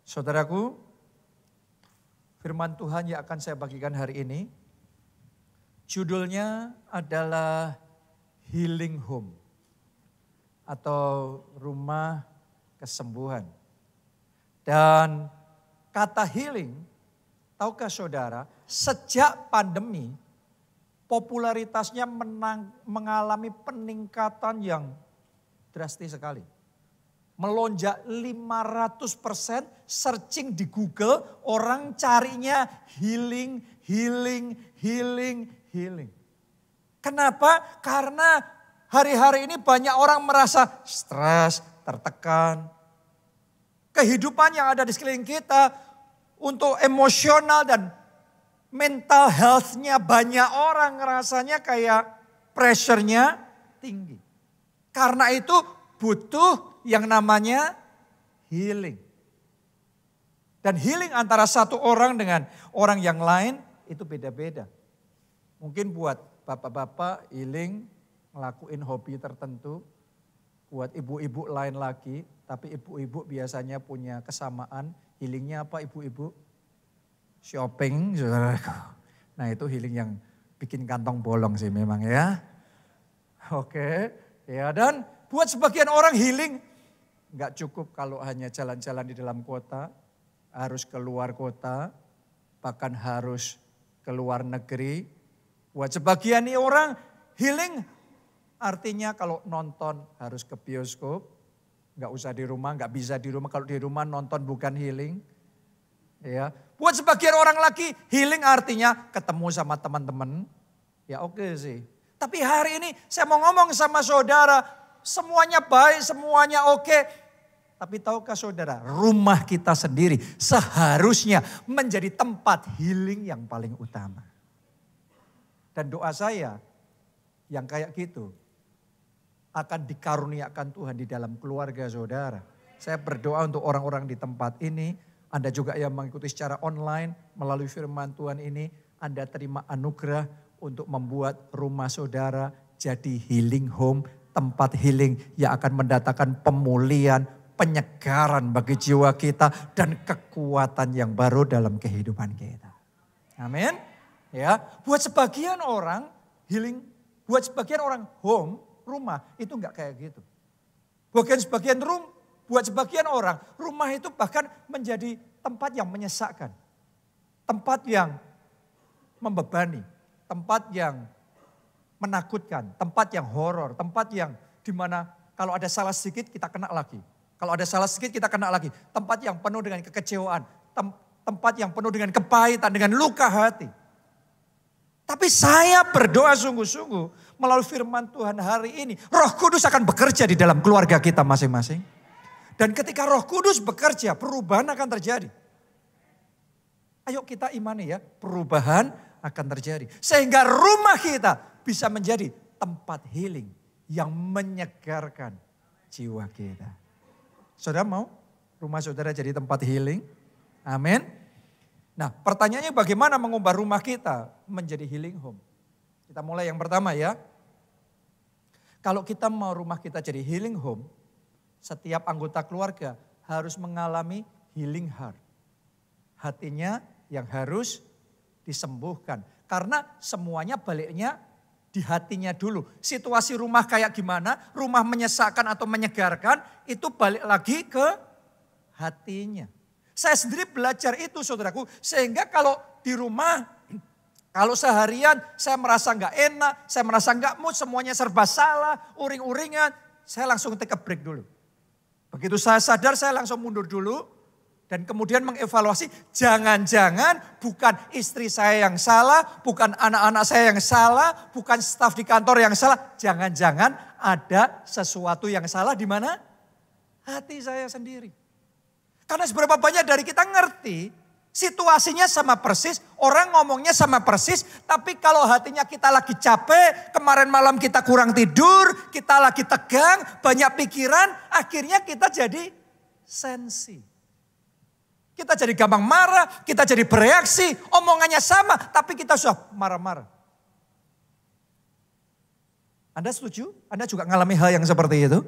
Saudaraku, firman Tuhan yang akan saya bagikan hari ini, judulnya adalah Healing Home atau rumah kesembuhan. Dan kata healing, tahukah saudara, sejak pandemi popularitasnya mengalami peningkatan yang drastis sekali. Melonjak 500% searching di Google, orang carinya healing. Kenapa? Karena hari-hari ini banyak orang merasa stres, tertekan. Kehidupan yang ada di sekeliling kita untuk emosional dan mental health-nya banyak orang rasanya kayak pressure-nya tinggi. Karena itu butuh yang namanya healing. Dan healing antara satu orang dengan orang yang lain itu beda-beda. Mungkin buat bapak-bapak healing ngelakuin hobi tertentu. Buat ibu-ibu lain lagi, tapi ibu-ibu biasanya punya kesamaan. Healingnya apa ibu-ibu? Shopping, saudaraku. Nah itu healing yang bikin kantong bolong sih memang ya. Oke, ya dan buat sebagian orang healing nggak cukup kalau hanya jalan-jalan di dalam kota, harus keluar kota, bahkan harus keluar negeri. Buat sebagian orang healing artinya kalau nonton harus ke bioskop, nggak usah di rumah, nggak bisa di rumah. Kalau di rumah nonton bukan healing. Ya, buat sebagian orang lagi healing artinya ketemu sama teman-teman. Ya oke sih. Tapi hari ini saya mau ngomong sama saudara, semuanya baik, semuanya oke. Tapi tahukah saudara, rumah kita sendiri seharusnya menjadi tempat healing yang paling utama. Dan doa saya yang kayak gitu akan dikaruniakan Tuhan di dalam keluarga saudara. Saya berdoa untuk orang-orang di tempat ini, Anda juga yang mengikuti secara online melalui firman Tuhan ini, Anda terima anugerah untuk membuat rumah saudara jadi healing home, tempat healing yang akan mendatangkan pemulihan, penyegaran bagi jiwa kita dan kekuatan yang baru dalam kehidupan kita. Amin. Ya, buat sebagian orang healing, buat sebagian orang home, rumah itu enggak kayak gitu. Buat sebagian orang rumah itu bahkan menjadi tempat yang menyesakkan. Tempat yang membebani, tempat yang menakutkan, tempat yang horor, tempat yang dimana kalau ada salah sedikit kita kena lagi. Kalau ada salah sedikit kita kena lagi. Tempat yang penuh dengan kekecewaan. Tempat yang penuh dengan kepahitan, dengan luka hati. Tapi saya berdoa sungguh-sungguh melalui firman Tuhan hari ini. Roh Kudus akan bekerja di dalam keluarga kita masing-masing. Dan ketika Roh Kudus bekerja, perubahan akan terjadi. Ayo kita imani ya, perubahan akan terjadi. Sehingga rumah kita bisa menjadi tempat healing yang menyegarkan jiwa kita. Saudara mau rumah saudara jadi tempat healing? Amin. Nah pertanyaannya bagaimana mengubah rumah kita menjadi healing home? Kita mulai yang pertama ya. Kalau kita mau rumah kita jadi healing home, setiap anggota keluarga harus mengalami healing heart. Hatinya yang harus disembuhkan. Karena semuanya baliknya di hatinya dulu. Situasi rumah kayak gimana, rumah menyesakkan atau menyegarkan, itu balik lagi ke hatinya. Saya sendiri belajar itu saudaraku, sehingga kalau di rumah, kalau seharian saya merasa nggak enak, saya merasa nggak mood, semuanya serba salah, uring-uringan, saya langsung take a break dulu. Begitu saya sadar, saya langsung mundur dulu. Dan kemudian mengevaluasi, jangan-jangan bukan istri saya yang salah, bukan anak-anak saya yang salah, bukan staf di kantor yang salah. Jangan-jangan ada sesuatu yang salah di mana? Hati saya sendiri. Karena seberapa banyak dari kita ngerti, situasinya sama persis, orang ngomongnya sama persis, tapi kalau hatinya kita lagi capek, kemarin malam kita kurang tidur, kita lagi tegang, banyak pikiran, akhirnya kita jadi sensi. Kita jadi gampang marah, kita jadi bereaksi, omongannya sama, tapi kita sudah marah-marah. Anda setuju? Anda juga ngalami hal yang seperti itu?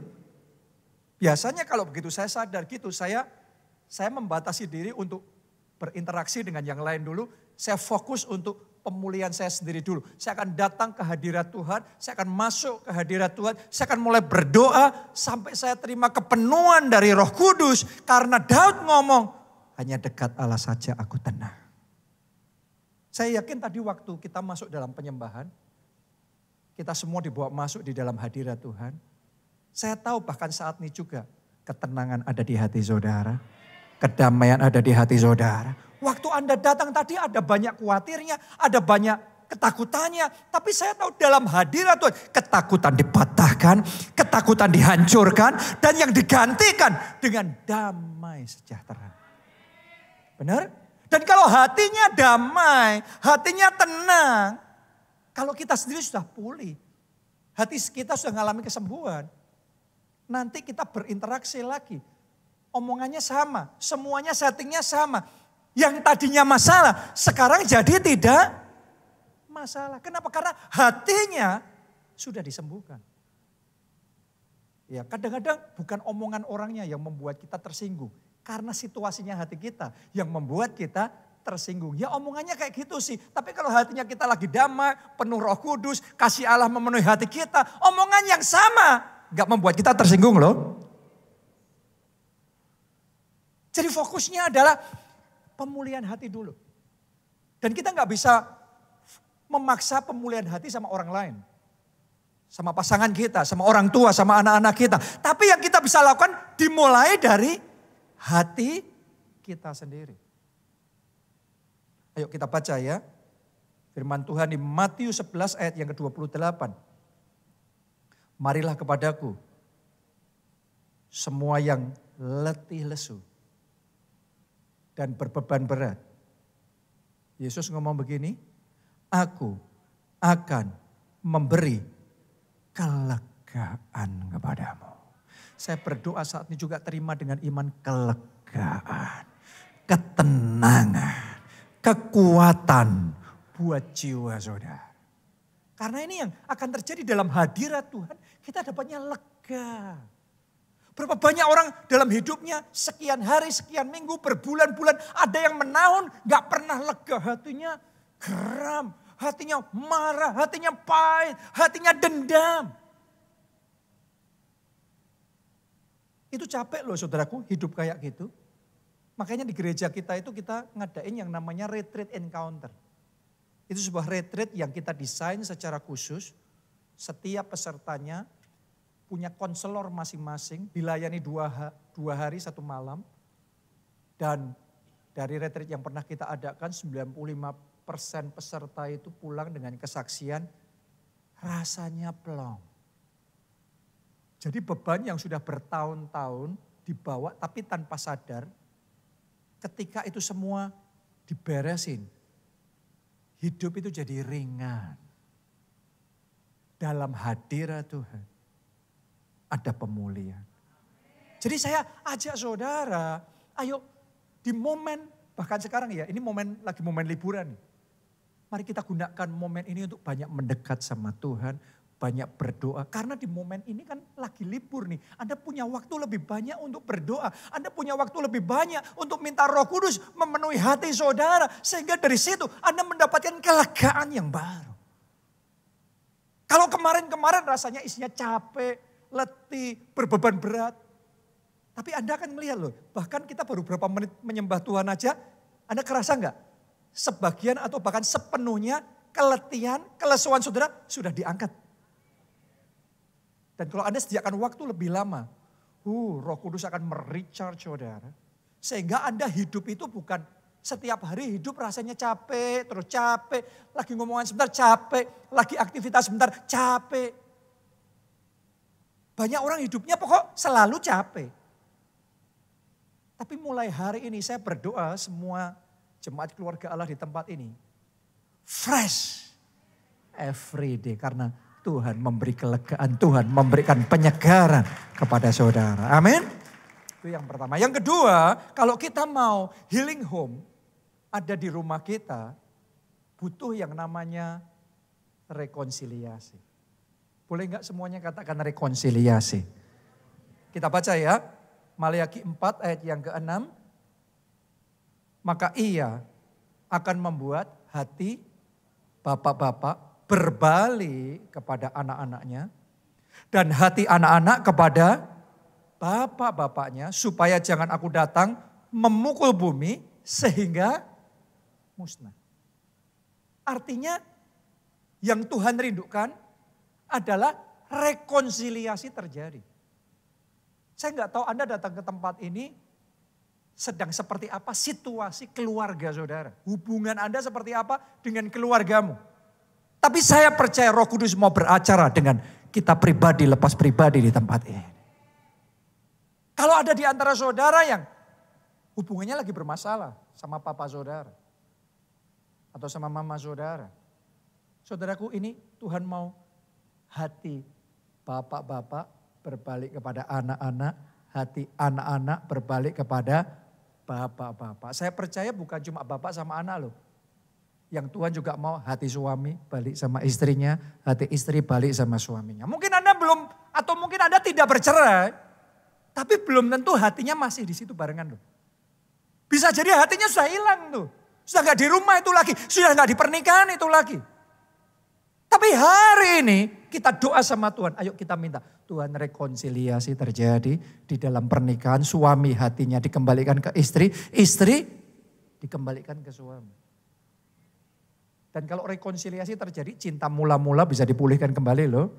Biasanya kalau begitu saya sadar gitu, saya Saya membatasi diri untuk berinteraksi dengan yang lain dulu. Saya fokus untuk pemulihan saya sendiri dulu. Saya akan datang ke hadirat Tuhan, saya akan masuk ke hadirat Tuhan, saya akan mulai berdoa sampai saya terima kepenuhan dari Roh Kudus. Karena Daud ngomong, hanya dekat Allah saja aku tenang. Saya yakin tadi waktu kita masuk dalam penyembahan, kita semua dibawa masuk di dalam hadirat Tuhan. Saya tahu bahkan saat ini juga ketenangan ada di hati saudara. Kedamaian ada di hati saudara. Waktu Anda datang tadi ada banyak khawatirnya, ada banyak ketakutannya. Tapi saya tahu dalam hadirat Tuhan, ketakutan dipatahkan, ketakutan dihancurkan, dan yang digantikan dengan damai sejahtera. Benar? Dan kalau hatinya damai, hatinya tenang, kalau kita sendiri sudah pulih, hati kita sudah mengalami kesembuhan, nanti kita berinteraksi lagi. Omongannya sama, semuanya settingnya sama. Yang tadinya masalah, sekarang jadi tidak masalah. Kenapa? Karena hatinya sudah disembuhkan. Ya, kadang-kadang bukan omongan orangnya yang membuat kita tersinggung. Karena situasinya hati kita yang membuat kita tersinggung. Ya omongannya kayak gitu sih. Tapi kalau hatinya kita lagi damai, penuh Roh Kudus, kasih Allah memenuhi hati kita. Omongan yang sama gak membuat kita tersinggung loh. Jadi fokusnya adalah pemulihan hati dulu. Dan kita gak bisa memaksa pemulihan hati sama orang lain. Sama pasangan kita, sama orang tua, sama anak-anak kita. Tapi yang kita bisa lakukan dimulai dari hati kita sendiri. Ayo kita baca ya. Firman Tuhan di Matius 11 ayat yang ke-28. Marilah kepadaku semua yang letih lesu dan berbeban berat. Yesus ngomong begini, aku akan memberi kelegaan kepadamu. Saya berdoa saat ini juga terima dengan iman kelegaan, ketenangan, kekuatan buat jiwa saudara. Karena ini yang akan terjadi dalam hadirat Tuhan, kita dapatnya lega. Berapa banyak orang dalam hidupnya sekian hari, sekian minggu, berbulan-bulan. Ada yang menahun gak pernah lega, hatinya geram, hatinya marah, hatinya pahit, hatinya dendam. Itu capek loh saudaraku hidup kayak gitu. Makanya di gereja kita itu kita ngadain yang namanya retreat encounter. Itu sebuah retreat yang kita desain secara khusus. Setiap pesertanya punya konselor masing-masing, dilayani dua hari 1 malam. Dan dari retreat yang pernah kita adakan 95% peserta itu pulang dengan kesaksian rasanya plong. Jadi beban yang sudah bertahun-tahun dibawa tapi tanpa sadar, ketika itu semua diberesin, hidup itu jadi ringan. Dalam hadirat Tuhan ada pemulihan. Jadi saya ajak saudara, ayo di momen, bahkan sekarang ya, ini lagi momen liburan. Mari kita gunakan momen ini untuk banyak mendekat sama Tuhan, banyak berdoa. Karena di momen ini kan lagi libur nih. Anda punya waktu lebih banyak untuk berdoa. Anda punya waktu lebih banyak untuk minta Roh Kudus memenuhi hati saudara. Sehingga dari situ Anda mendapatkan kelegaan yang baru. Kalau kemarin-kemarin rasanya isinya capek, letih, berbeban berat. Tapi Anda akan melihat loh, bahkan kita baru berapa menit menyembah Tuhan aja, Anda kerasa enggak? Sebagian atau bahkan sepenuhnya keletihan, kelesuan saudara sudah diangkat. Dan kalau Anda sediakan waktu lebih lama, Roh Kudus akan merecharge saudara. Sehingga Anda hidup itu bukan setiap hari hidup rasanya capek, terus capek, lagi ngomongan sebentar capek, lagi aktivitas sebentar capek. Banyak orang hidupnya pokok selalu capek. Tapi mulai hari ini saya berdoa semua jemaat keluarga Allah di tempat ini. Fresh every day. Karena Tuhan memberi kelegaan, Tuhan memberikan penyegaran kepada saudara. Amin. Itu yang pertama. Yang kedua, kalau kita mau healing home ada di rumah kita, butuh yang namanya rekonsiliasi. Boleh enggak semuanya katakan rekonsiliasi? Kita baca ya, Maleakhi 4 ayat yang ke-6. maka ia akan membuat hati bapak-bapak berbalik kepada anak-anaknya dan hati anak-anak kepada bapak-bapaknya supaya jangan aku datang memukul bumi sehingga musnah. Artinya yang Tuhan rindukan adalah rekonsiliasi terjadi. Saya nggak tahu Anda datang ke tempat ini sedang seperti apa situasi keluarga saudara. Hubungan Anda seperti apa dengan keluargamu. Tapi saya percaya Roh Kudus mau beracara dengan kita pribadi lepas pribadi di tempat ini. Kalau ada di antara saudara yang hubungannya lagi bermasalah sama papa saudara. Atau sama mama saudara. Saudaraku, ini Tuhan mau hati bapak-bapak berbalik kepada anak-anak. Hati anak-anak berbalik kepada bapak-bapak. Saya percaya bukan cuma bapak sama anak loh. Yang Tuhan juga mau hati suami balik sama istrinya. Hati istri balik sama suaminya. Mungkin Anda belum atau mungkin Anda tidak bercerai. Tapi belum tentu hatinya masih di situ barengan loh. Bisa jadi hatinya sudah hilang tuh. Sudah gak di rumah itu lagi. Sudah gak di pernikahan itu lagi. Tapi hari ini kita doa sama Tuhan. Ayo kita minta Tuhan rekonsiliasi terjadi di dalam pernikahan. Suami hatinya dikembalikan ke istri. Istri dikembalikan ke suami. Dan kalau rekonsiliasi terjadi cinta mula-mula bisa dipulihkan kembali loh.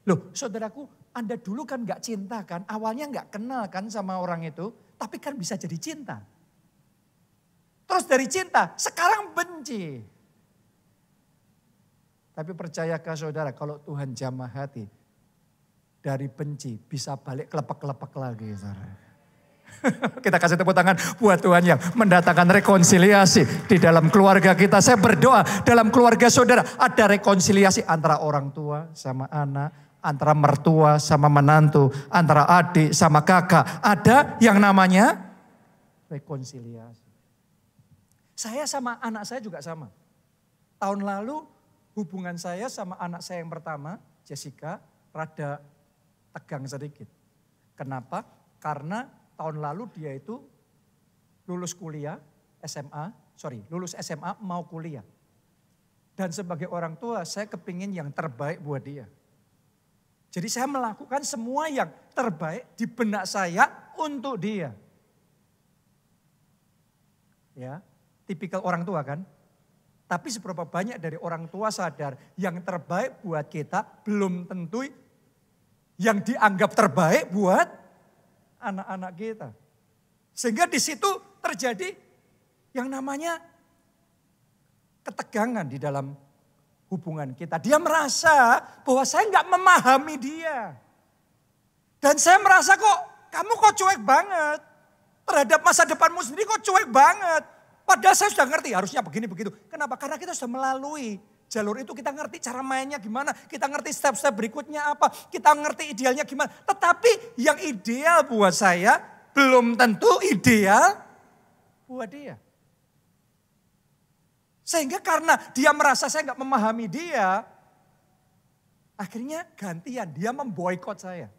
Loh saudaraku, Anda dulu kan gak cinta kan. Awalnya gak kenal kan sama orang itu. Tapi kan bisa jadi cinta. Terus dari cinta, sekarang benci. Tapi percayakah saudara kalau Tuhan jamah hati. Dari benci bisa balik kelepek-kelepek lagi saudara. Kita kasih tepuk tangan buat Tuhan yang mendatangkan rekonsiliasi di dalam keluarga kita. Saya berdoa dalam keluarga saudara ada rekonsiliasi antara orang tua sama anak. Antara mertua sama menantu. Antara adik sama kakak. Ada yang namanya rekonsiliasi. Saya sama anak saya juga sama. Tahun lalu hubungan saya sama anak saya yang pertama, Jessica, rada tegang sedikit. Kenapa? Karena tahun lalu dia itu lulus SMA mau kuliah. Dan sebagai orang tua saya kepingin yang terbaik buat dia. Jadi saya melakukan semua yang terbaik di benak saya untuk dia. Ya. Tipikal orang tua kan. Tapi seberapa banyak dari orang tua sadar yang terbaik buat kita belum tentu yang dianggap terbaik buat anak-anak kita. Sehingga di situ terjadi yang namanya ketegangan di dalam hubungan kita. Dia merasa bahwa saya nggak memahami dia. Dan saya merasa kamu kok cuek banget. Terhadap masa depanmu sendiri kok cuek banget. Padahal saya sudah ngerti harusnya begini begitu. Kenapa? Karena kita sudah melalui jalur itu. Kita ngerti cara mainnya gimana. Kita ngerti step-step berikutnya apa. Kita ngerti idealnya gimana. Tetapi yang ideal buat saya belum tentu ideal buat dia. Sehingga karena dia merasa saya nggak memahami dia. Akhirnya gantian dia memboikot saya.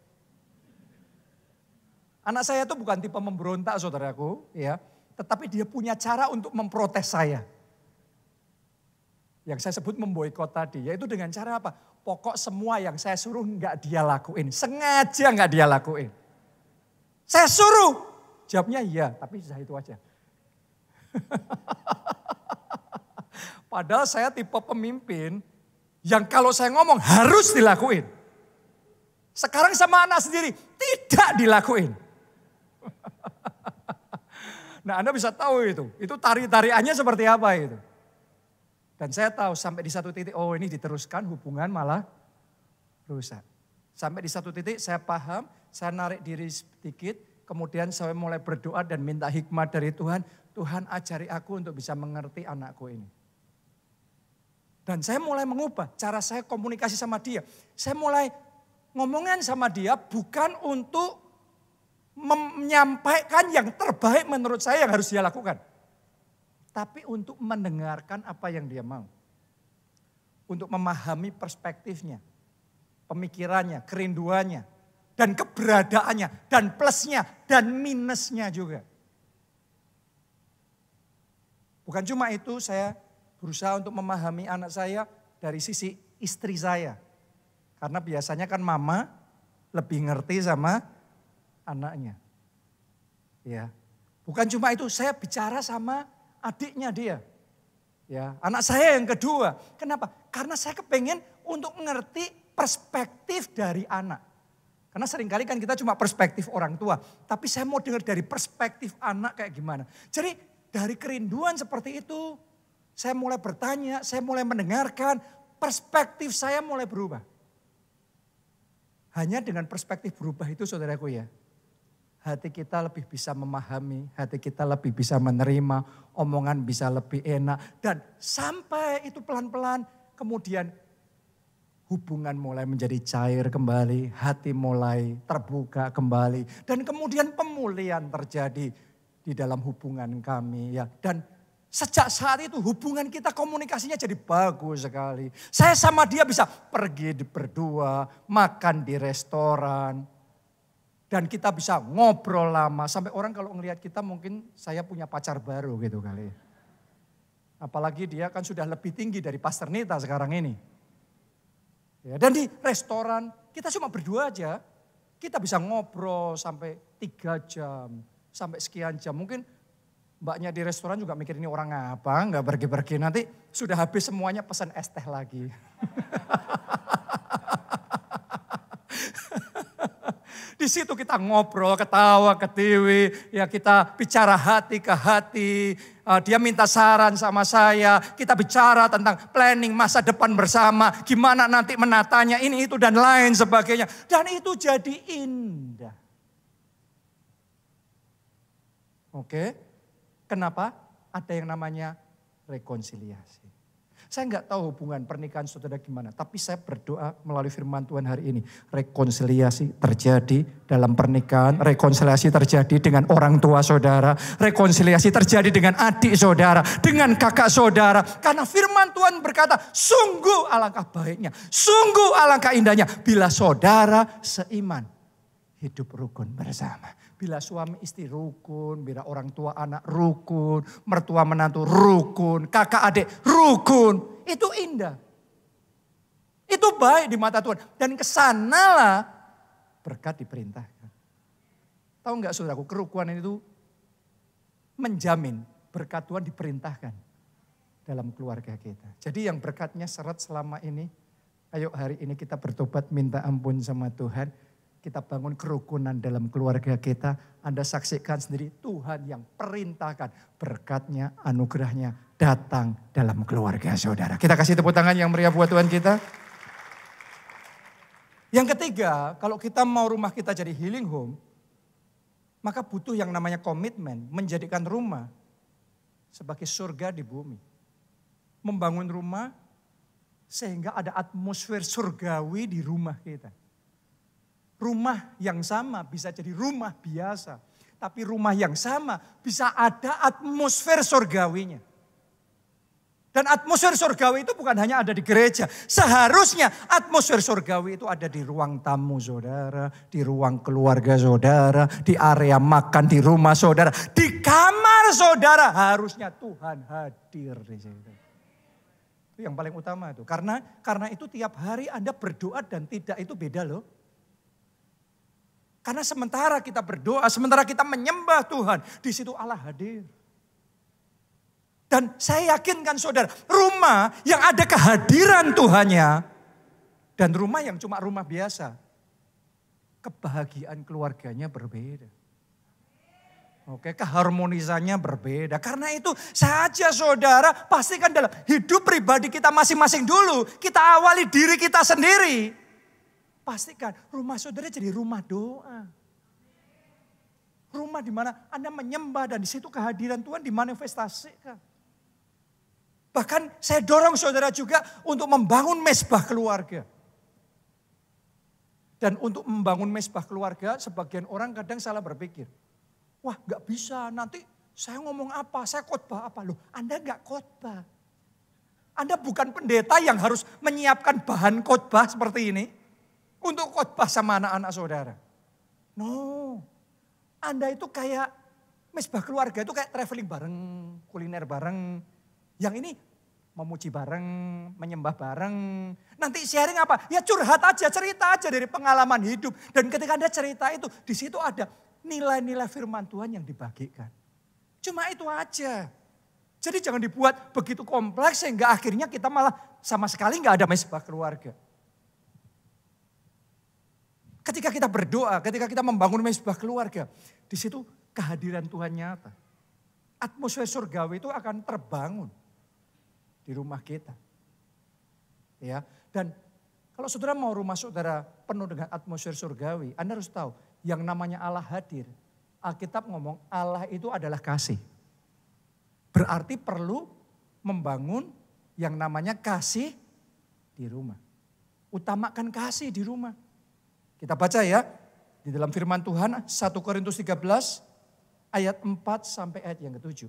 Anak saya itu bukan tipe memberontak saudaraku. Ya. Tetapi dia punya cara untuk memprotes saya. Yang saya sebut memboikot tadi. Yaitu dengan cara apa? Pokok semua yang saya suruh enggak dia lakuin. Sengaja enggak dia lakuin. Saya suruh. Jawabnya iya, tapi sudah itu aja. Padahal saya tipe pemimpin yang kalau saya ngomong harus dilakuin. Sekarang sama anak sendiri tidak dilakuin. Nah Anda bisa tahu itu tari-tariannya seperti apa itu. Dan saya tahu sampai di satu titik, oh ini diteruskan hubungan malah rusak. Sampai di satu titik saya paham, saya narik diri sedikit, kemudian saya mulai berdoa dan minta hikmat dari Tuhan. Tuhan ajari aku untuk bisa mengerti anakku ini. Dan saya mulai mengubah cara saya komunikasi sama dia. Saya mulai ngomongin sama dia bukan untuk menyampaikan yang terbaik menurut saya yang harus dia lakukan. Tapi untuk mendengarkan apa yang dia mau. Untuk memahami perspektifnya, pemikirannya, kerinduannya, dan keberadaannya, dan plusnya, dan minusnya juga. Bukan cuma itu, saya berusaha untuk memahami anak saya dari sisi istri saya. Karena biasanya kan mama lebih ngerti sama anaknya. Ya. Bukan cuma itu, saya bicara sama adiknya dia. Ya, anak saya yang kedua. Kenapa? Karena saya kepengen untuk mengerti perspektif dari anak. Karena seringkali kan kita cuma perspektif orang tua. Tapi saya mau dengar dari perspektif anak kayak gimana. Jadi dari kerinduan seperti itu, saya mulai bertanya, saya mulai mendengarkan, perspektif saya mulai berubah. Hanya dengan perspektif berubah itu saudaraku ya, hati kita lebih bisa memahami, hati kita lebih bisa menerima, omongan bisa lebih enak. Dan sampai itu pelan-pelan kemudian hubungan mulai menjadi cair kembali, hati mulai terbuka kembali. Dan kemudian pemulihan terjadi di dalam hubungan kami ya. Dan sejak saat itu hubungan kita komunikasinya jadi bagus sekali. Saya sama dia bisa pergi berdua, makan di restoran. Dan kita bisa ngobrol lama. Sampai orang kalau ngelihat kita mungkin saya punya pacar baru gitu kali. Apalagi dia kan sudah lebih tinggi dari Pastor Nita sekarang ini. Ya, dan di restoran kita cuma berdua aja. Kita bisa ngobrol sampai 3 jam. Sampai sekian jam. Mungkin mbaknya di restoran juga mikir ini orang apa. Enggak pergi-pergi. Nanti sudah habis semuanya pesan es teh lagi. Di situ kita ngobrol, ketawa, ketiwi, ya kita bicara hati ke hati. Dia minta saran sama saya, kita bicara tentang planning masa depan bersama. Gimana nanti menatanya ini, itu dan lain sebagainya. Dan itu jadi indah. Oke, kenapa? Ada yang namanya rekonsiliasi. Saya enggak tahu hubungan pernikahan saudara gimana. Tapi saya berdoa melalui firman Tuhan hari ini. Rekonsiliasi terjadi dalam pernikahan. Rekonsiliasi terjadi dengan orang tua saudara. Rekonsiliasi terjadi dengan adik saudara. Dengan kakak saudara. Karena firman Tuhan berkata, sungguh alangkah baiknya. Sungguh alangkah indahnya. Bila saudara seiman. Hidup rukun bersama. Bila suami istri rukun, bila orang tua anak rukun, mertua menantu rukun, kakak adik rukun. Itu indah. Itu baik di mata Tuhan. Dan kesanalah berkat diperintahkan. Tahu enggak saudaraku, kerukunan itu menjamin berkat Tuhan diperintahkan dalam keluarga kita. Jadi yang berkatnya seret selama ini, ayo hari ini kita bertobat minta ampun sama Tuhan. Kita bangun kerukunan dalam keluarga kita. Anda saksikan sendiri Tuhan yang perintahkan berkatnya, anugerahnya datang dalam keluarga saudara. Kita kasih tepuk tangan yang meriah buat Tuhan kita. Yang ketiga, kalau kita mau rumah kita jadi healing home, maka butuh yang namanya komitmen menjadikan rumah sebagai surga di bumi. Membangun rumah sehingga ada atmosfer surgawi di rumah kita. Rumah yang sama bisa jadi rumah biasa. Tapi rumah yang sama bisa ada atmosfer surgawinya. Dan atmosfer surgawi itu bukan hanya ada di gereja. Seharusnya atmosfer surgawi itu ada di ruang tamu saudara. Di ruang keluarga saudara. Di area makan di rumah saudara. Di kamar saudara. Harusnya Tuhan hadir di situ. Itu yang paling utama itu. Karena itu tiap hari Anda berdoa dan tidak itu beda loh. Karena sementara kita berdoa, sementara kita menyembah Tuhan, di situ Allah hadir. Dan saya yakinkan saudara, rumah yang ada kehadiran Tuhannya, dan rumah yang cuma rumah biasa, kebahagiaan keluarganya berbeda. Oke, keharmonisannya berbeda. Karena itu saja saudara, pastikan dalam hidup pribadi kita masing-masing dulu, kita awali diri kita sendiri. Pastikan rumah saudara jadi rumah doa. Rumah di mana Anda menyembah dan di situ kehadiran Tuhan dimanifestasikan. Bahkan saya dorong saudara juga untuk membangun mezbah keluarga. Dan untuk membangun mezbah keluarga, sebagian orang kadang salah berpikir. Wah gak bisa, nanti saya ngomong apa, saya khotbah apa. Loh Anda gak khotbah. Anda bukan pendeta yang harus menyiapkan bahan khotbah seperti ini. Untuk khotbah sama anak-anak saudara. No, Anda itu kayak Mesbah keluarga itu kayak traveling bareng, kuliner bareng. Yang ini memuji bareng, menyembah bareng. Nanti sharing apa? Ya curhat aja, cerita aja dari pengalaman hidup. Dan ketika Anda cerita itu, di situ ada nilai-nilai firman Tuhan yang dibagikan. Cuma itu aja. Jadi jangan dibuat begitu kompleks sehingga akhirnya kita malah sama sekali nggak ada mesbah keluarga. Ketika kita berdoa, ketika kita membangun mesbah keluarga, di situ kehadiran Tuhan nyata. Atmosfer surgawi itu akan terbangun di rumah kita. Ya, dan kalau saudara mau rumah saudara penuh dengan atmosfer surgawi, Anda harus tahu yang namanya Allah hadir. Alkitab ngomong Allah itu adalah kasih. Berarti perlu membangun yang namanya kasih di rumah. Utamakan kasih di rumah. Kita baca ya, di dalam firman Tuhan 1 Korintus 13 ayat 4 sampai ayat yang ke-7.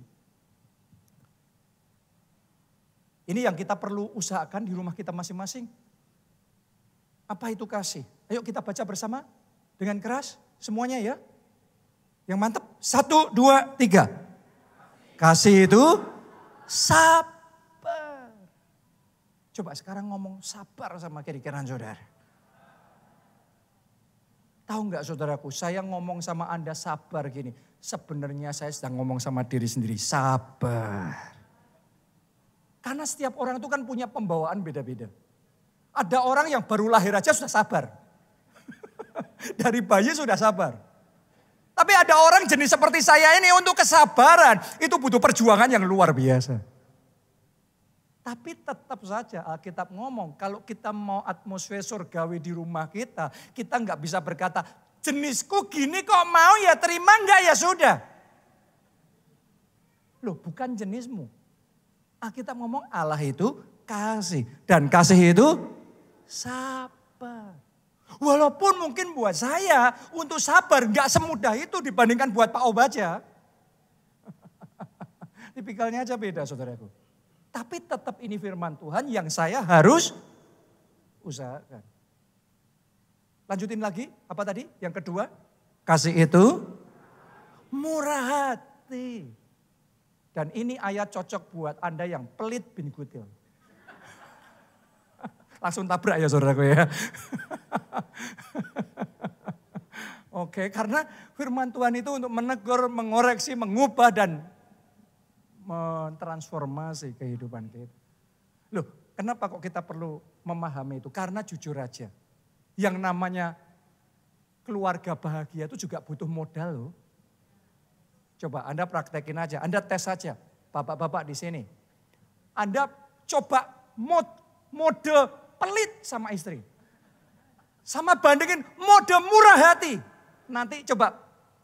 Ini yang kita perlu usahakan di rumah kita masing-masing. Apa itu kasih? Ayo kita baca bersama dengan keras semuanya ya. Yang mantap, 1, 2, 3. Kasih itu sabar. Coba sekarang ngomong sabar sama kiri kanan saudara. Tahu nggak saudaraku, saya ngomong sama Anda sabar gini. Sebenarnya saya sedang ngomong sama diri sendiri, sabar. Karena setiap orang itu kan punya pembawaan beda-beda. Ada orang yang baru lahir aja sudah sabar. Dari bayi sudah sabar. Tapi ada orang jenis seperti saya ini untuk kesabaran. Itu butuh perjuangan yang luar biasa. Tapi tetap saja Alkitab ngomong kalau kita mau atmosfer surgawi di rumah kita nggak bisa berkata jenisku gini kok mau ya terima nggak ya sudah. Loh bukan jenismu. Alkitab ngomong Allah itu kasih dan kasih itu sabar. Walaupun mungkin buat saya untuk sabar nggak semudah itu dibandingkan buat Pak Obaja. Tipikalnya aja beda saudaraku. Tapi tetap ini firman Tuhan yang saya harus usahakan. Lanjutin lagi, apa tadi? Yang kedua, kasih itu murah hati. Dan ini ayat cocok buat Anda yang pelit bin kutil. Langsung tabrak ya saudaraku ya. Oke, karena firman Tuhan itu untuk menegur, mengoreksi, mengubah dan mentransformasi kehidupan kita. Loh, kenapa kok kita perlu memahami itu? Karena jujur aja, yang namanya keluarga bahagia itu juga butuh modal loh. Coba Anda praktekin aja, Anda tes saja, bapak-bapak di sini. Anda coba mode pelit sama istri. Sama bandingin mode murah hati. Nanti coba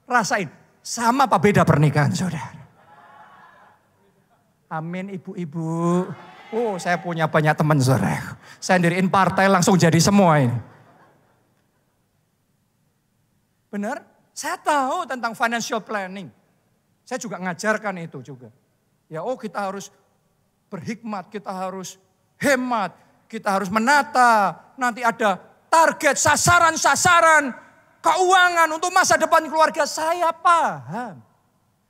rasain, sama apa beda pernikahan saudara. Amin ibu-ibu. Oh saya punya banyak teman saudara. Saya diriin partai langsung jadi semua ini. Benar? Saya tahu tentang financial planning. Saya juga ngajarkan itu juga. Ya kita harus berhikmat, kita harus hemat, kita harus menata. Nanti ada target, sasaran-sasaran, keuangan untuk masa depan keluarga. Saya paham.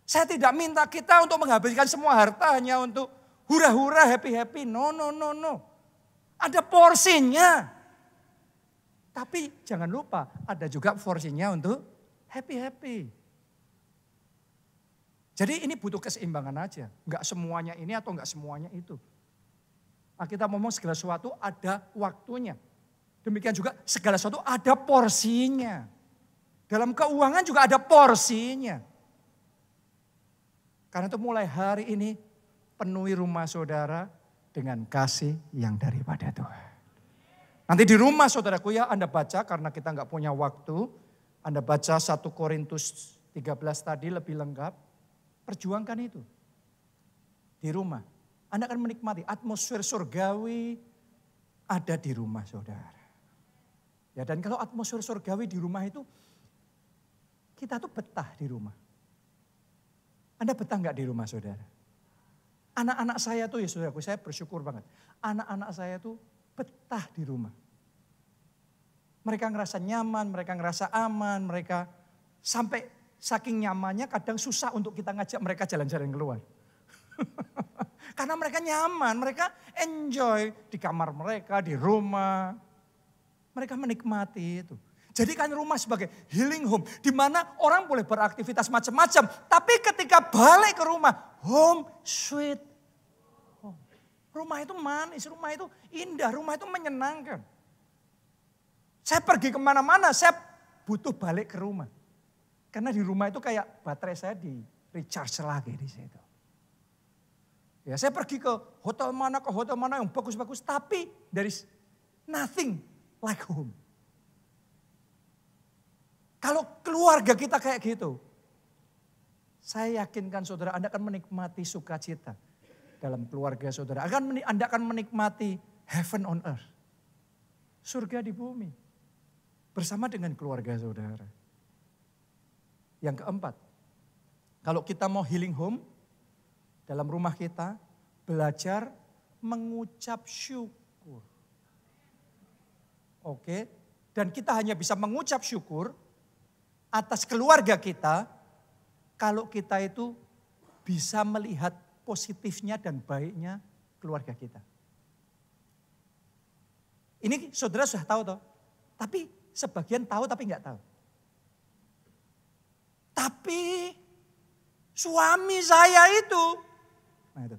Saya tidak minta kita untuk menghabiskan semua harta hanya untuk hura-hura, happy-happy. No. Ada porsinya. Tapi jangan lupa ada juga porsinya untuk happy-happy. Jadi ini butuh keseimbangan aja. Enggak semuanya ini atau enggak semuanya itu. Kita ngomong segala sesuatu ada waktunya. Demikian juga segala sesuatu ada porsinya. Dalam keuangan juga ada porsinya. Karena itu mulai hari ini penuhi rumah saudara dengan kasih yang daripada Tuhan. Nanti di rumah saudaraku ya Anda baca karena kita enggak punya waktu. Anda baca 1 Korintus 13 tadi lebih lengkap. Perjuangkan itu di rumah. Anda akan menikmati atmosfer surgawi ada di rumah saudara. Ya dan kalau atmosfer surgawi di rumah itu kita tuh betah di rumah. Anda betah nggak di rumah saudara? Anak-anak saya tuh ya saudaraku, saya bersyukur banget. Anak-anak saya tuh betah di rumah. Mereka ngerasa nyaman, mereka ngerasa aman, mereka sampai saking nyamannya kadang susah untuk kita ngajak mereka jalan-jalan keluar. Karena mereka nyaman, mereka enjoy di kamar mereka, di rumah. Mereka menikmati itu. Jadikan rumah sebagai healing home. Di mana orang boleh beraktivitas macam-macam. Tapi ketika balik ke rumah, home sweet home. Rumah itu manis, rumah itu indah, rumah itu menyenangkan. Saya pergi kemana-mana, saya butuh balik ke rumah. Karena di rumah itu kayak baterai saya di recharge lagi di situ. Ya, saya pergi ke hotel mana yang bagus-bagus. Tapi there is nothing like home. Kalau keluarga kita kayak gitu, saya yakinkan saudara Anda akan menikmati sukacita dalam keluarga saudara. Anda akan menikmati heaven on earth. Surga di bumi. Bersama dengan keluarga saudara. Yang keempat, kalau kita mau healing home, dalam rumah kita, belajar mengucap syukur. Oke, dan kita hanya bisa mengucap syukur atas keluarga kita, kalau kita itu bisa melihat positifnya dan baiknya keluarga kita. Ini saudara sudah tahu toh, tapi sebagian tahu tapi nggak tahu. Tapi suami saya itu, nah itu.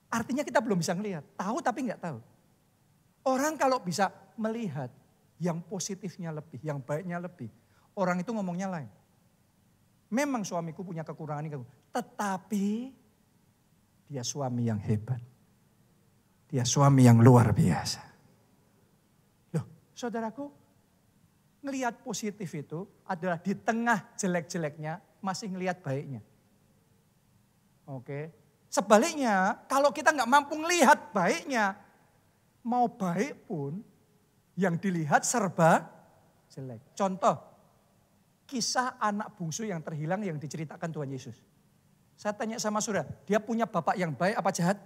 Artinya kita belum bisa melihat, tahu tapi nggak tahu. Orang kalau bisa melihat yang positifnya lebih, yang baiknya lebih, orang itu ngomongnya lain. Memang suamiku punya kekurangan ini, tetapi dia suami yang hebat. Dia suami yang luar biasa. Loh, saudaraku, ngelihat positif itu adalah di tengah jelek-jeleknya masih ngelihat baiknya. Oke. Sebaliknya, kalau kita nggak mampu ngelihat baiknya, mau baik pun yang dilihat serba jelek. Contoh, kisah anak bungsu yang terhilang yang diceritakan Tuhan Yesus. Saya tanya sama saudara, dia punya bapak yang baik apa jahat?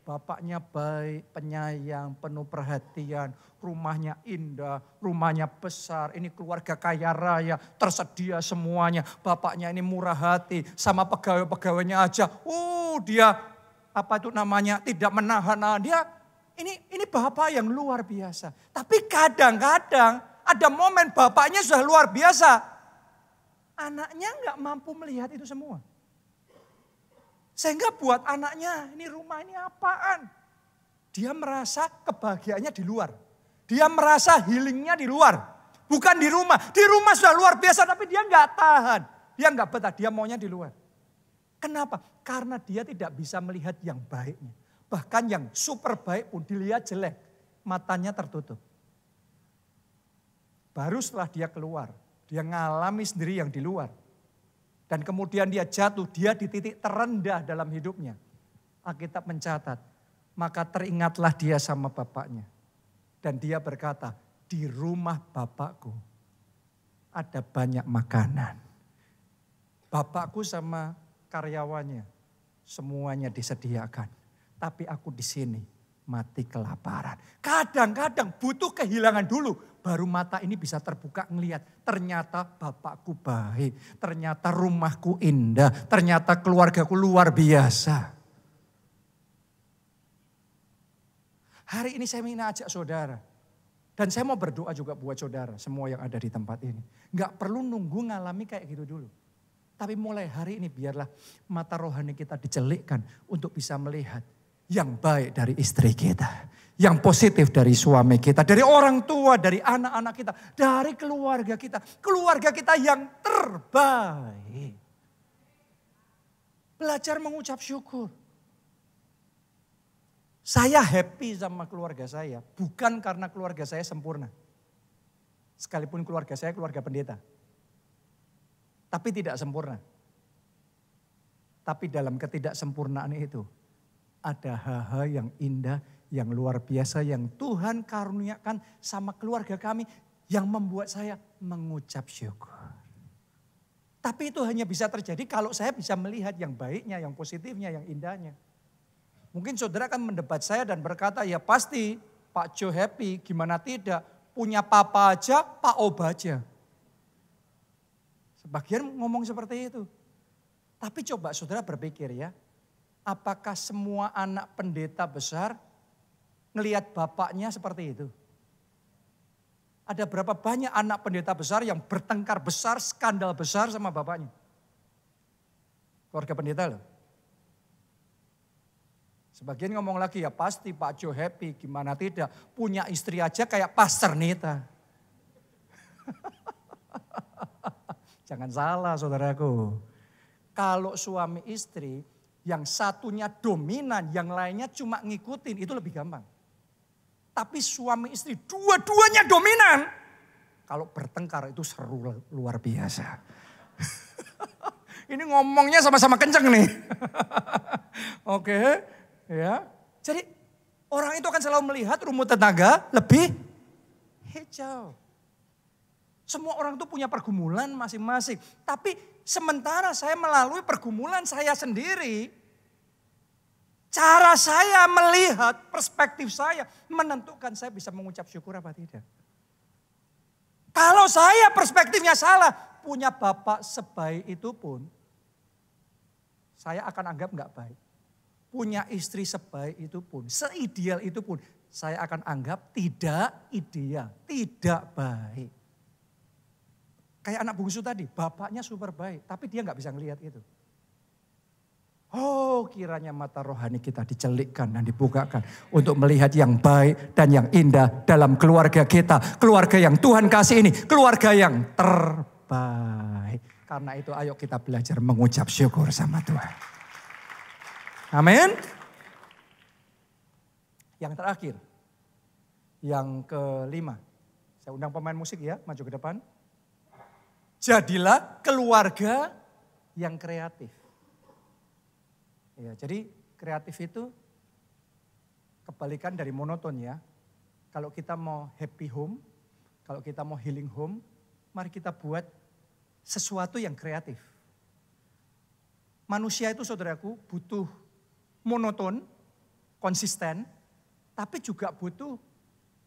Bapaknya baik, penyayang, penuh perhatian, rumahnya indah, rumahnya besar, ini keluarga kaya raya, tersedia semuanya. Bapaknya ini murah hati, sama pegawai-pegawainya aja. Dia tidak menahan. Dia ini bapak yang luar biasa. Tapi kadang-kadang ada momen bapaknya sudah luar biasa. Anaknya nggak mampu melihat itu semua. Sehingga buat anaknya, ini rumah ini apaan? Dia merasa kebahagiaannya di luar. Dia merasa healingnya di luar. Bukan di rumah. Di rumah sudah luar biasa tapi dia nggak tahan. Dia nggak betah, dia maunya di luar. Kenapa? Karena dia tidak bisa melihat yang baiknya. Bahkan yang super baik pun dilihat jelek. Matanya tertutup. Baru setelah dia keluar, dia ngalami sendiri yang di luar. Dan kemudian dia jatuh, dia di titik terendah dalam hidupnya. Alkitab mencatat, maka teringatlah dia sama bapaknya. Dan dia berkata, di rumah bapakku ada banyak makanan. Bapakku sama karyawannya semuanya disediakan. Tapi aku di sini mati kelaparan. Kadang-kadang butuh kehilangan dulu. Baru mata ini bisa terbuka ngelihat. Ternyata bapakku baik. Ternyata rumahku indah. Ternyata keluargaku luar biasa. Hari ini saya ingin ajak saudara. Dan saya mau berdoa juga buat saudara. Semua yang ada di tempat ini. Gak perlu nunggu ngalami kayak gitu dulu. Tapi mulai hari ini biarlah mata rohani kita dicelikkan. Untuk bisa melihat yang baik dari istri kita. Yang positif dari suami kita, dari orang tua, dari anak-anak kita, dari keluarga kita. Keluarga kita yang terbaik. Belajar mengucap syukur. Saya happy sama keluarga saya, bukan karena keluarga saya sempurna. Sekalipun keluarga saya keluarga pendeta. Tapi tidak sempurna. Tapi dalam ketidaksempurnaan itu, ada hal-hal yang indah, yang luar biasa, yang Tuhan karuniakan sama keluarga kami, yang membuat saya mengucap syukur. Tapi itu hanya bisa terjadi kalau saya bisa melihat yang baiknya, yang positifnya, yang indahnya. Mungkin saudara akan mendebat saya dan berkata, ya pasti Pak Jo happy, gimana tidak, punya papa aja, Pak Ob aja. Sebagian ngomong seperti itu. Tapi coba saudara berpikir ya, apakah semua anak pendeta besar ngelihat bapaknya seperti itu? Ada berapa banyak anak pendeta besar yang bertengkar besar, skandal besar sama bapaknya? Keluarga pendeta loh. Sebagian ngomong lagi ya pasti Pak Jo happy, gimana tidak. Punya istri aja kayak Pastor Nita. Jangan salah saudaraku. Kalau suami istri yang satunya dominan, yang lainnya cuma ngikutin, itu lebih gampang. Tapi suami istri dua-duanya dominan. Kalau bertengkar itu seru luar biasa. Ini ngomongnya sama-sama kenceng nih. Oke, ya. Jadi orang itu akan selalu melihat rumput tetangga lebih hijau. Semua orang itu punya pergumulan masing-masing. Tapi sementara saya melalui pergumulan saya sendiri, cara saya melihat, perspektif saya menentukan saya bisa mengucap syukur apa tidak. Kalau saya perspektifnya salah, punya bapak sebaik itu pun, saya akan anggap enggak baik. Punya istri sebaik itu pun, seideal itu pun, saya akan anggap tidak ideal, tidak baik. Kayak anak bungsu tadi, bapaknya super baik, tapi dia nggak bisa ngelihat itu. Oh, kiranya mata rohani kita dicelikkan dan dibukakan untuk melihat yang baik dan yang indah dalam keluarga kita. Keluarga yang Tuhan kasih ini, keluarga yang terbaik. Karena itu ayo kita belajar mengucap syukur sama Tuhan. Amin. Yang terakhir, yang kelima. Saya undang pemain musik ya, maju ke depan. Jadilah keluarga yang kreatif. Ya, jadi kreatif itu kebalikan dari monoton ya. Kalau kita mau happy home, kalau kita mau healing home, mari kita buat sesuatu yang kreatif. Manusia itu saudaraku butuh monoton, konsisten, tapi juga butuh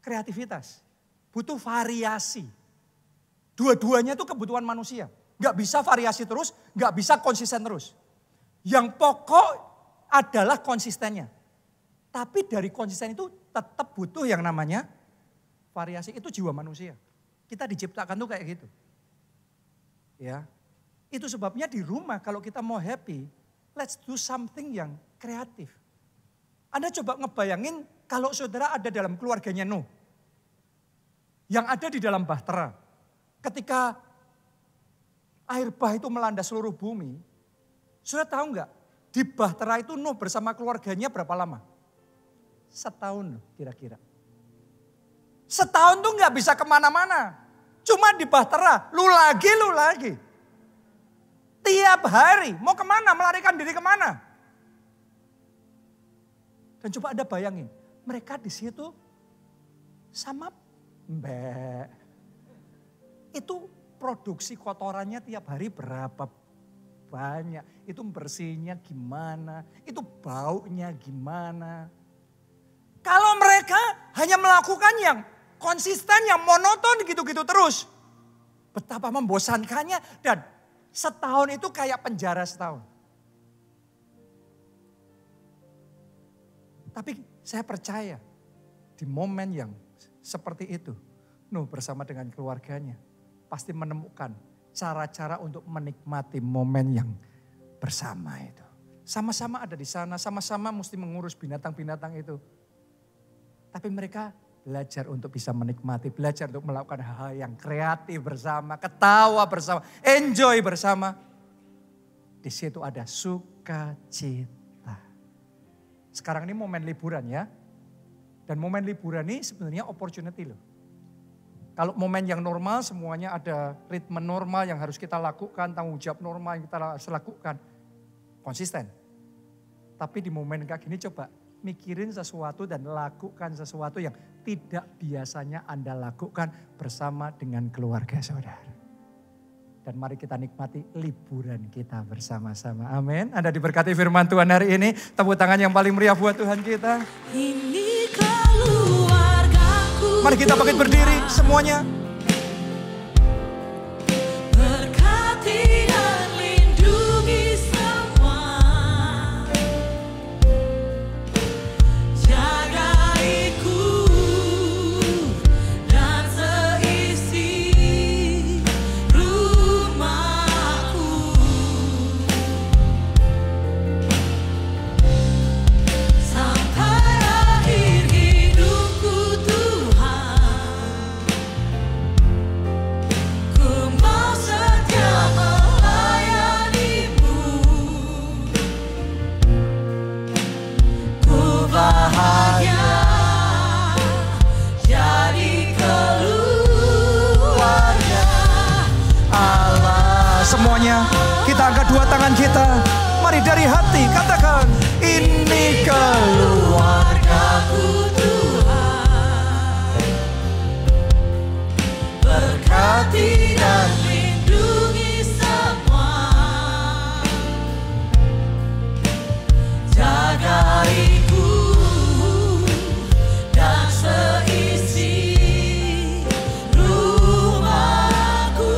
kreativitas, butuh variasi. Dua-duanya itu kebutuhan manusia. Gak bisa variasi terus, gak bisa konsisten terus. Yang pokok adalah konsistennya. Tapi dari konsisten itu tetap butuh yang namanya variasi. Itu jiwa manusia. Kita diciptakan tuh kayak gitu. Ya, itu sebabnya di rumah kalau kita mau happy, let's do something yang kreatif. Anda coba ngebayangin kalau saudara ada dalam keluarganya Nuh. Yang ada di dalam bahtera. Ketika air bah itu melanda seluruh bumi, sudah tahu nggak? Di bahtera itu Nuh bersama keluarganya berapa lama? Setahun kira-kira. Setahun tuh nggak bisa kemana-mana. Cuma di bahtera, lu lagi. Tiap hari, mau kemana? Melarikan diri kemana? Dan coba Anda bayangin, mereka di situ sama mbak. Itu produksi kotorannya tiap hari berapa banyak. Itu bersihnya gimana, itu baunya gimana. Kalau mereka hanya melakukan yang konsisten, yang monoton gitu-gitu terus. Betapa membosankannya dan setahun itu kayak penjara setahun. Tapi saya percaya di momen yang seperti itu, Nuh bersama dengan keluarganya pasti menemukan cara-cara untuk menikmati momen yang bersama itu. Sama-sama ada di sana, sama-sama mesti mengurus binatang-binatang itu. Tapi mereka belajar untuk bisa menikmati, belajar untuk melakukan hal-hal yang kreatif bersama, ketawa bersama, enjoy bersama. Di situ ada sukacita. Sekarang ini momen liburan ya. Dan momen liburan ini sebenarnya opportunity loh. Kalau momen yang normal semuanya ada ritme normal yang harus kita lakukan, tanggung jawab normal yang kita harus lakukan. Konsisten. Tapi di momen kayak gini coba mikirin sesuatu dan lakukan sesuatu yang tidak biasanya Anda lakukan bersama dengan keluarga saudara. Dan mari kita nikmati liburan kita bersama-sama. Amin. Anda diberkati firman Tuhan hari ini. Tepuk tangan yang paling meriah buat Tuhan kita. Ini keluargaku. Mari kita bangkit berdiri semuanya. Berkati tangan kita. Mari dari hati katakan, ini keluargaku Tuhan. Berkati dan lindungi semua, jagaiku dan seisi rumahku,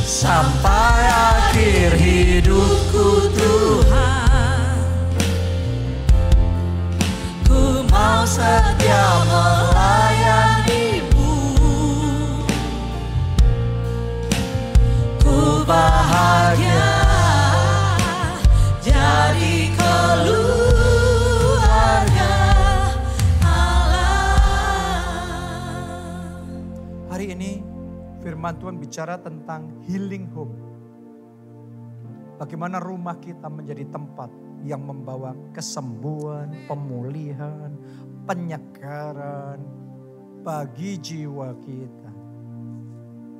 sampai akhir hidupku Tuhan. ku mau setia melayanimu, ku bahagia jadi keluarga Allah. Hari ini firman Tuhan bicara tentang healing home. Bagaimana rumah kita menjadi tempat yang membawa kesembuhan, pemulihan, penyegaran bagi jiwa kita.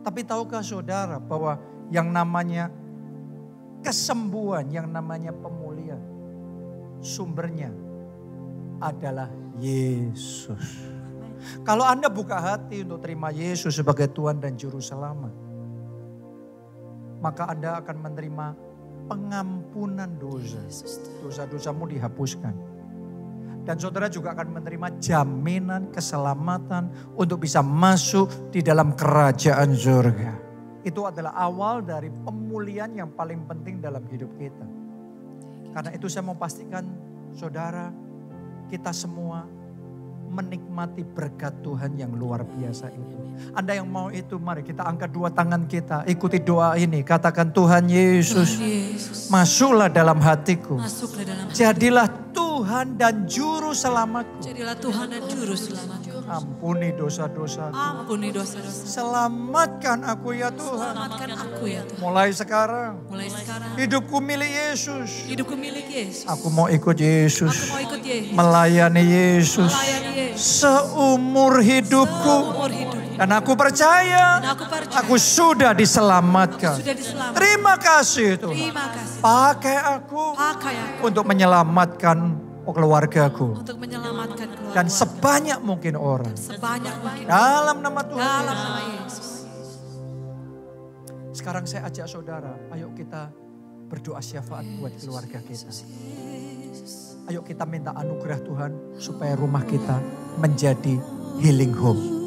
Tapi tahukah saudara bahwa yang namanya kesembuhan, yang namanya pemulihan, sumbernya adalah Yesus. Kalau Anda buka hati untuk terima Yesus sebagai Tuhan dan Juru Selamat, maka Anda akan menerima pengampunan dosa. Dosa-dosamu dihapuskan. Dan saudara juga akan menerima jaminan keselamatan untuk bisa masuk di dalam kerajaan surga. Itu adalah awal dari pemulihan yang paling penting dalam hidup kita. Karena itu saya mau pastikan saudara, kita semua menikmati berkat Tuhan yang luar biasa itu. Anda yang mau itu, mari kita angkat dua tangan kita, ikuti doa ini. Katakan, Tuhan Yesus, masuklah dalam hatiku. Masuklah dalam hatiku. Jadilah Tuhan dan Juru Selamatku. Jadilah Tuhan dan Juru Selamatku. Ampuni dosa-dosaku. Ampuni dosa-dosa. Selamatkan aku ya Tuhan. Selamatkan aku ya Tuhan. Mulai sekarang. Mulai sekarang. Hidupku milik Yesus. Hidupku milik Yesus. Aku mau ikut Yesus. Aku mau ikut Yesus. Melayani Yesus. Melayani Yesus. Seumur hidupku. Seumur hidup. Dan aku percaya. Dan aku percaya. Aku sudah diselamatkan. Sudah diselamatkan. Terima kasih Tuhan. Terima kasih. Pakai aku. Pakai aku. Untuk menyelamatkan keluargaku. Untuk menyelamatkan keluarga. Dan sebanyak mungkin orang. Sebanyak mungkin. Dalam nama Tuhan. Dalam nama Yesus. Sekarang saya ajak saudara, ayo kita berdoa syafaat buat keluarga kita. Ayo kita minta anugerah Tuhan supaya rumah kita menjadi healing home.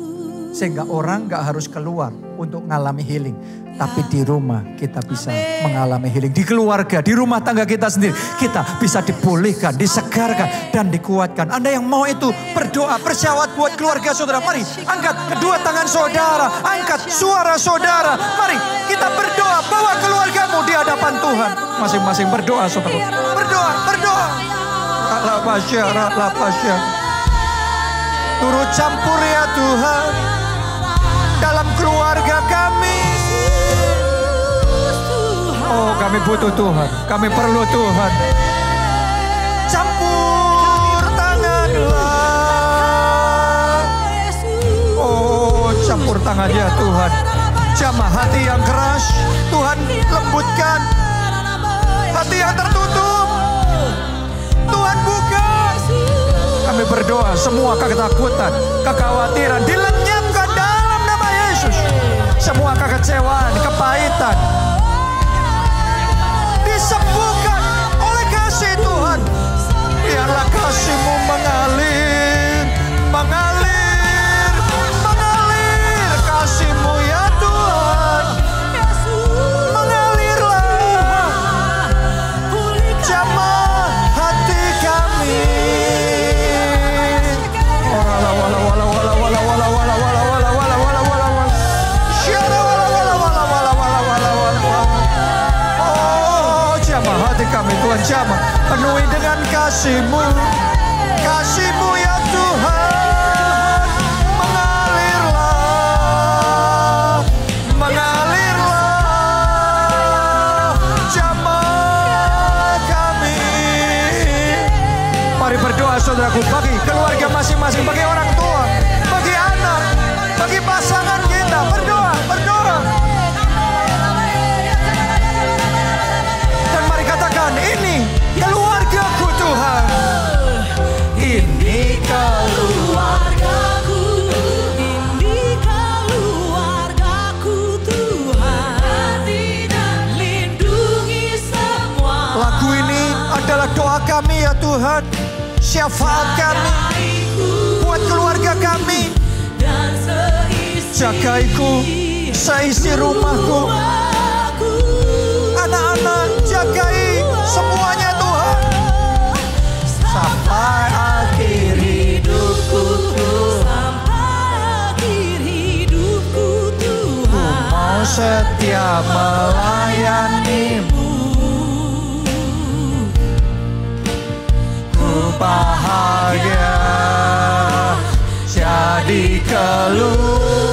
Sehingga orang gak harus keluar untuk mengalami healing. Tapi di rumah kita bisa mengalami healing. Di keluarga, di rumah tangga kita sendiri. Kita bisa dipulihkan, disegarkan, dan dikuatkan. Anda yang mau itu berdoa, bersyawat buat keluarga saudara. Mari angkat kedua tangan saudara. Angkat suara saudara. Mari kita berdoa bawa keluargamu di hadapan Tuhan. Masing-masing berdoa saudara. Berdoa, berdoa. Lapasya. Turut campur ya Tuhan. Dalam keluarga kami. Oh, kami butuh Tuhan. Kami perlu Tuhan. Campur tanganlah. Oh, campur tangannya Tuhan. Jamah hati yang keras. Tuhan lembutkan. Hati yang tertutup. Tuhan buka. Kami berdoa semua ketakutan, kekhawatiran dilenyapkan dalam nama Yesus. Semua kekecewaan, kepahitan disembuhkan oleh kasih Tuhan. Biarlah kasih-Mu mengalir, mengalir, mengalir. Kasih-Mu ya Tuhan. Mengalirlah. Jamah hati kami. Kami Tuhan jamah penuhi dengan kasih-Mu, kasih-Mu ya Tuhan. Mengalirlah, mengalirlah, jamah kami. Mari berdoa saudaraku, bagi keluarga masing-masing, bagi orang tua, bagi anak, bagi pasangan kita. Berdoa, berdoa. kami ya Tuhan. Syafaat kami buat keluarga kami. Jagaiku, seisi rumahku. Anak-anak, jagai semuanya Tuhan. Sampai akhir hidupku Tuhan. Ku mau setia melayani-Mu. Ku bahagia jadi keluarga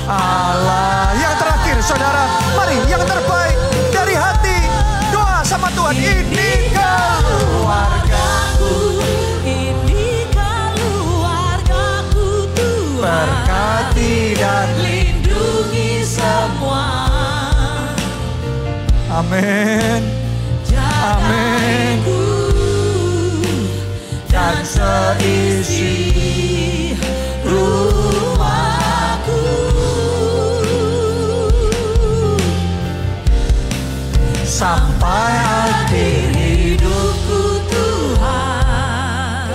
Allah. Yang terakhir saudara, mari yang terbaik dari hati doa sama Tuhan. Ini keluargaku, Ini keluargaku Tuhan. berkati dan Lindungi semua. amin. Amin. Dan seisi rumahku sampai akhir hidupku Tuhan.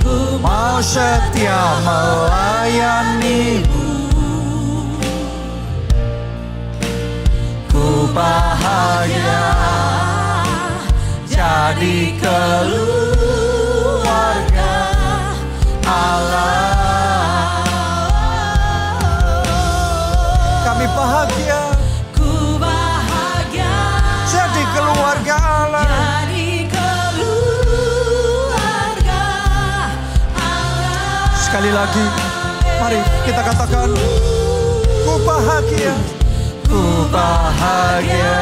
Ku mau setia melayani-Mu. Ku bahagia jadi keluarga Allah. Kami bahagia Ku bahagia jadi keluarga Allah. jadi keluarga Allah. Sekali lagi, mari kita katakan, ku bahagia, ku bahagia